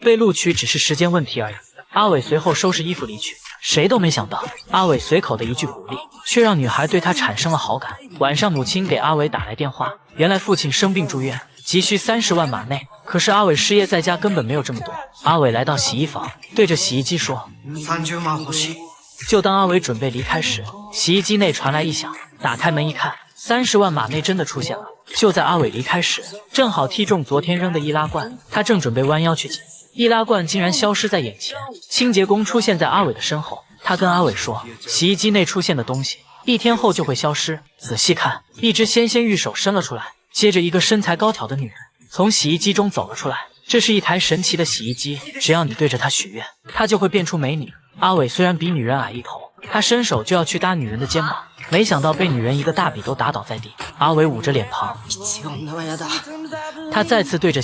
被录取只是时间问题而已。阿伟随后收拾衣服离去，谁都没想到，阿伟随口的一句鼓励，却让女孩对他产生了好感。晚上，母亲给阿伟打来电话，原来父亲生病住院，急需30万马内。可是阿伟失业在家，根本没有这么多。阿伟来到洗衣房，对着洗衣机说：“30万欲しい。”就当阿伟准备离开时，洗衣机内传来异响，打开门一看，30万马内真的出现了。就在阿伟离开时，正好踢中昨天扔的易拉罐，他正准备弯腰去捡，易拉罐竟然消失在眼前。清洁工出现在阿伟的身后，他跟阿伟说，洗衣机内出现的东西1天后就会消失。仔细看，一只纤纤玉手伸了出来，接着一个身材高挑的女人从洗衣机中走了出来。这是一台神奇的洗衣机，只要你对着它许愿，它就会变出美女。阿伟虽然比女人矮1头，他伸手就要去搭女人的肩膀，没想到被女人一个大笔都打倒在地。阿伟捂着脸庞，他再次对着